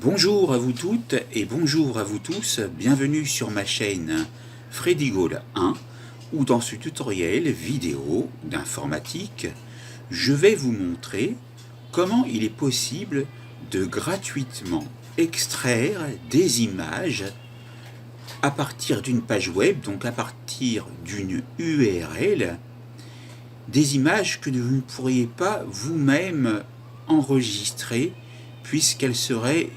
Bonjour à vous toutes et bonjour à vous tous, bienvenue sur ma chaîne Freddy Gall 1 où dans ce tutoriel vidéo d'informatique, je vais vous montrer comment il est possible de gratuitement extraire des images à partir d'une page web, donc à partir d'une URL, des images que vous ne pourriez pas vous-même enregistrer puisqu'elles seraient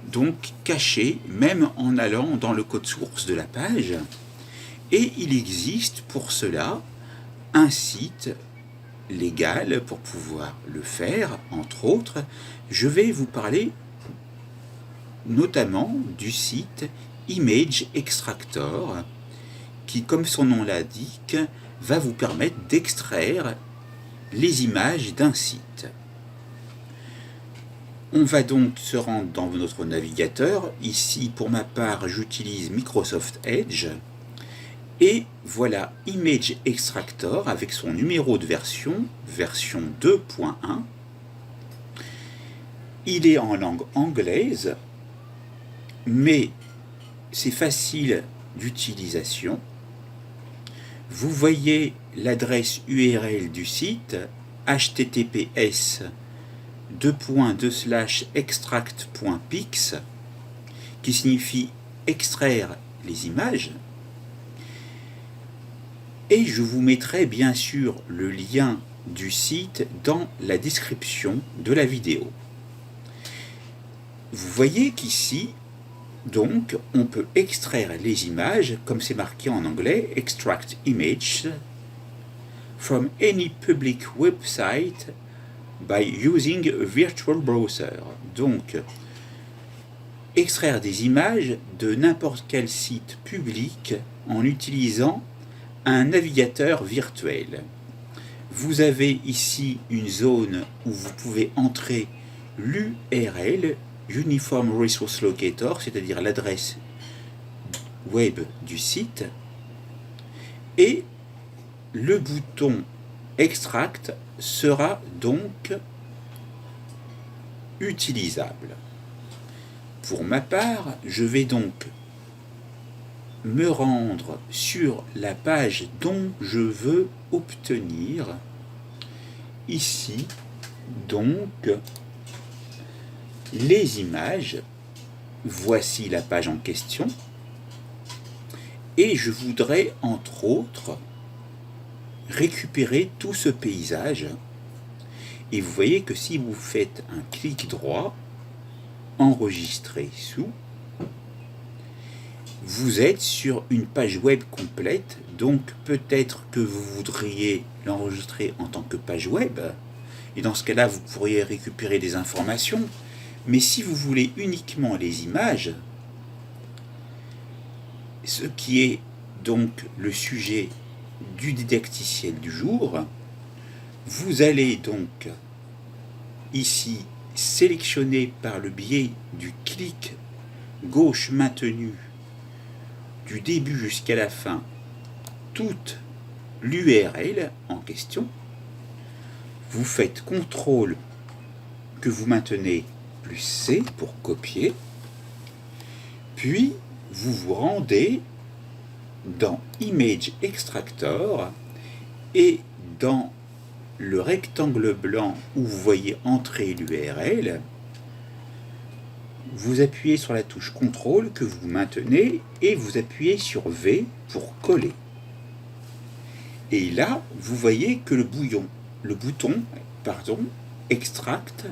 donc cachées même en allant dans le code source de la page. Et il existe pour cela un site légal pour pouvoir le faire. Entre autres, je vais vous parler notamment du site Image Extractor qui, comme son nom l'indique, va vous permettre d'extraire les images d'un site. On va donc se rendre dans notre navigateur. Ici, pour ma part, j'utilise Microsoft Edge. Et voilà Image Extractor avec son numéro de version 2.1. Il est en langue anglaise, mais c'est facile d'utilisation. Vous voyez l'adresse URL du site https://extract.pix qui signifie extraire les images. Et je vous mettrai bien sûr le lien du site dans la description de la vidéo. Vous voyez qu'ici, donc, on peut extraire les images, comme c'est marqué en anglais, extract image from any public website by using a virtual browser. Donc, extraire des images de n'importe quel site public en utilisant un navigateur virtuel. Vous avez ici une zone où vous pouvez entrer l'URL, Uniform Resource Locator, c'est-à-dire l'adresse web du site, et le bouton Extract sera donc utilisable. Pour ma part, je vais donc me rendre sur la page dont je veux obtenir ici donc les images. Voici la page en question et je voudrais entre autres récupérer tout ce paysage. Et vous voyez que si vous faites un clic droit, enregistrer sous, vous êtes sur une page web complète, donc peut-être que vous voudriez l'enregistrer en tant que page web, et dans ce cas-là, vous pourriez récupérer des informations, mais si vous voulez uniquement les images, ce qui est donc le sujet du didacticiel du jour, vous allez donc ici sélectionner par le biais du clic gauche maintenu du début jusqu'à la fin toute l'URL en question. Vous faites CTRL que vous maintenez plus C pour copier, puis vous vous rendez dans Image Extractor et dans le rectangle blanc où vous voyez entrer l'URL, vous appuyez sur la touche CTRL que vous maintenez et vous appuyez sur V pour coller. Et là, vous voyez que le bouton Extract,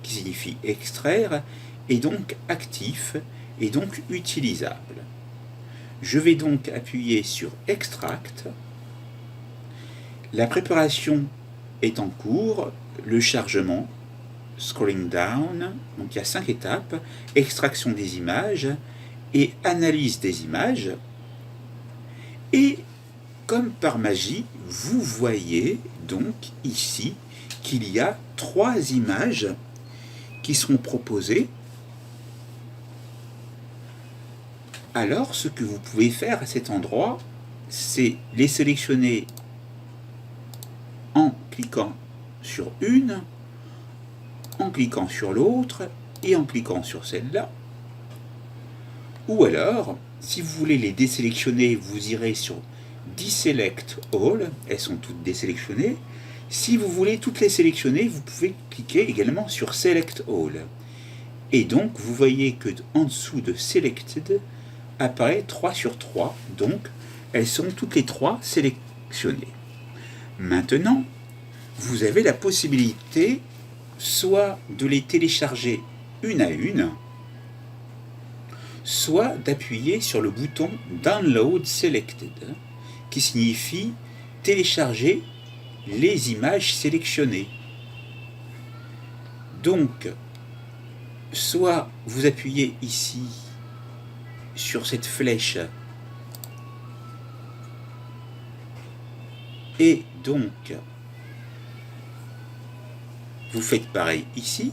qui signifie extraire, est donc actif et donc utilisable. Je vais donc appuyer sur Extract. La préparation est en cours, le chargement, scrolling down, donc il y a 5 étapes, extraction des images et analyse des images. Et comme par magie, vous voyez donc ici qu'il y a 3 images qui sont proposées. Alors, ce que vous pouvez faire à cet endroit, c'est les sélectionner en cliquant sur une, en cliquant sur l'autre et en cliquant sur celle-là. Ou alors, si vous voulez les désélectionner, vous irez sur Deselect All, elles sont toutes désélectionnées. Si vous voulez toutes les sélectionner, vous pouvez cliquer également sur Select All. Et donc, vous voyez que en dessous de Selected apparaît 3 sur 3, donc elles sont toutes les 3 sélectionnées. Maintenant, vous avez la possibilité soit de les télécharger une à une, soit d'appuyer sur le bouton Download Selected, qui signifie télécharger les images sélectionnées. Donc, soit vous appuyez ici sur cette flèche et donc vous faites pareil ici,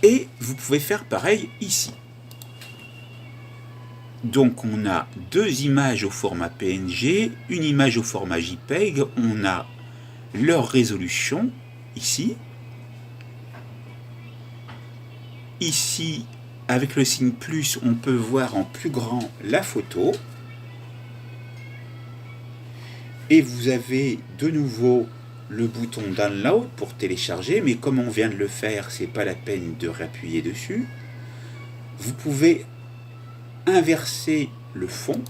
et vous pouvez faire pareil ici. Donc on a deux images au format PNG, une image au format JPEG, on a leur résolution ici. Ici, avec le signe plus, on peut voir en plus grand la photo. Et vous avez de nouveau le bouton Download pour télécharger, mais comme on vient de le faire, c'est pas la peine de réappuyer dessus. Vous pouvez inverser le fond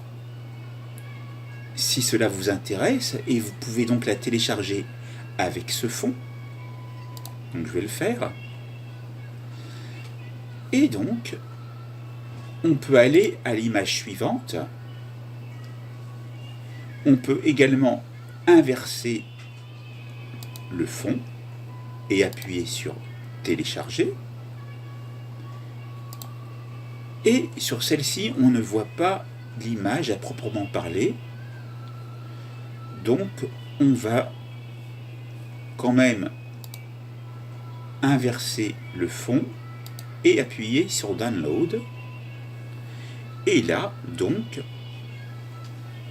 si cela vous intéresse, et vous pouvez donc la télécharger avec ce fond. Donc je vais le faire. Et donc, on peut aller à l'image suivante. On peut également inverser le fond et appuyer sur télécharger. Et sur celle-ci, on ne voit pas l'image à proprement parler. Donc, on va quand même inverser le fond et appuyer sur Download. Et là, donc,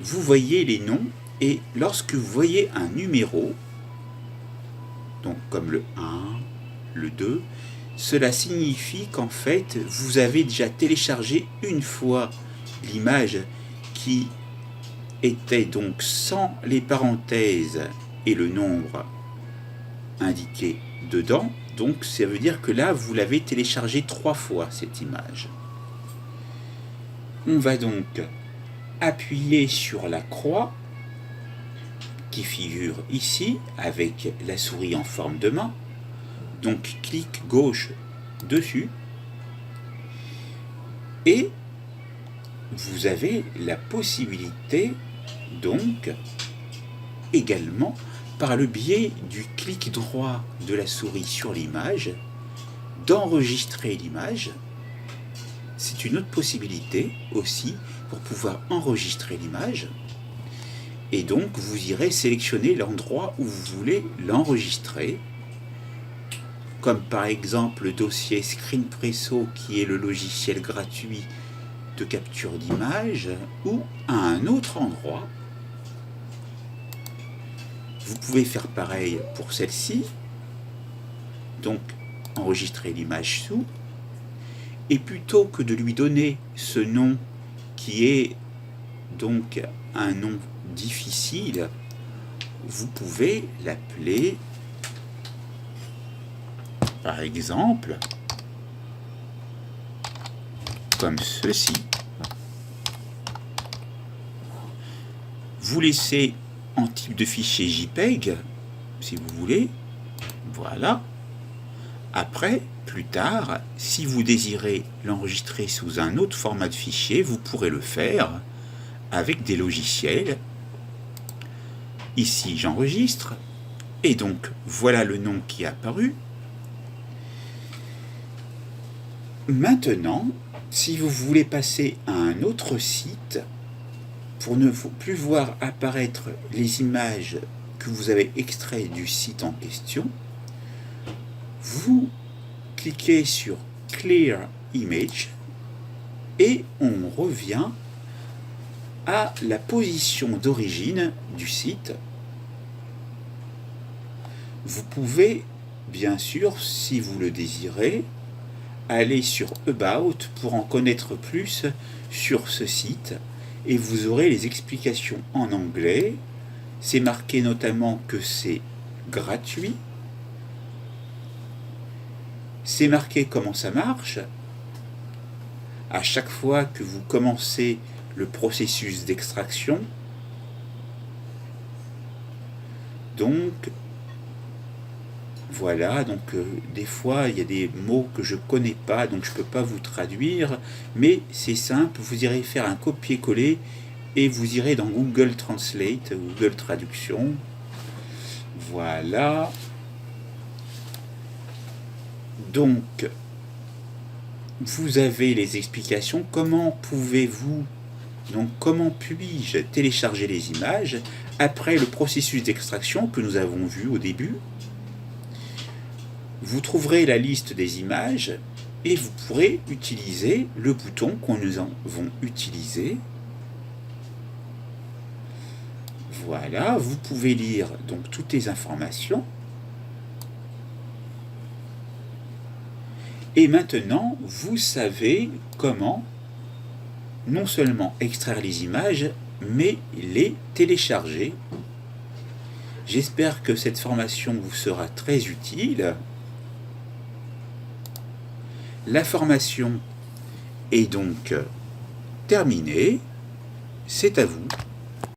vous voyez les noms, et lorsque vous voyez un numéro, donc comme le 1, le 2, cela signifie qu'en fait, vous avez déjà téléchargé une fois l'image qui était donc sans les parenthèses et le nombre indiqué dedans. Donc ça veut dire que là, vous l'avez téléchargé 3 fois, cette image. On va donc appuyer sur la croix qui figure ici avec la souris en forme de main. Donc clic gauche dessus et vous avez la possibilité donc également par le biais du clic droit de la souris sur l'image d'enregistrer l'image. C'est une autre possibilité aussi pour pouvoir enregistrer l'image. Et donc, vous irez sélectionner l'endroit où vous voulez l'enregistrer, comme par exemple le dossier Screenpresso, qui est le logiciel gratuit de capture d'image, ou à un autre endroit. Vous pouvez faire pareil pour celle-ci, donc enregistrer l'image sous, et plutôt que de lui donner ce nom qui est donc un nom difficile, vous pouvez l'appeler par exemple comme ceci. Vous laissez en type de fichier JPEG si vous voulez, voilà. Après, plus tard, si vous désirez l'enregistrer sous un autre format de fichier, vous pourrez le faire avec des logiciels. Ici, j'enregistre, et donc voilà le nom qui est apparu. Maintenant, si vous voulez passer à un autre site, pour ne plus voir apparaître les images que vous avez extraites du site en question, vous cliquez sur Clear Image et on revient à la position d'origine du site. Vous pouvez bien sûr, si vous le désirez, allez sur About pour en connaître plus sur ce site et vous aurez les explications en anglais. C'est marqué notamment que c'est gratuit. C'est marqué comment ça marche. À chaque fois que vous commencez le processus d'extraction, donc voilà, donc des fois il y a des mots que je connais pas, donc je peux pas vous traduire, mais c'est simple, vous irez faire un copier-coller et vous irez dans Google Translate, Google Traduction. Voilà. Donc vous avez les explications. Comment pouvez-vous, donc comment puis-je télécharger les images après le processus d'extraction que nous avons vu au début. Vous trouverez la liste des images et vous pourrez utiliser le bouton qu'on nous avons utilisé. Voilà, vous pouvez lire donc toutes les informations. Et maintenant, vous savez comment non seulement extraire les images, mais les télécharger. J'espère que cette formation vous sera très utile. La formation est donc terminée. C'est à vous.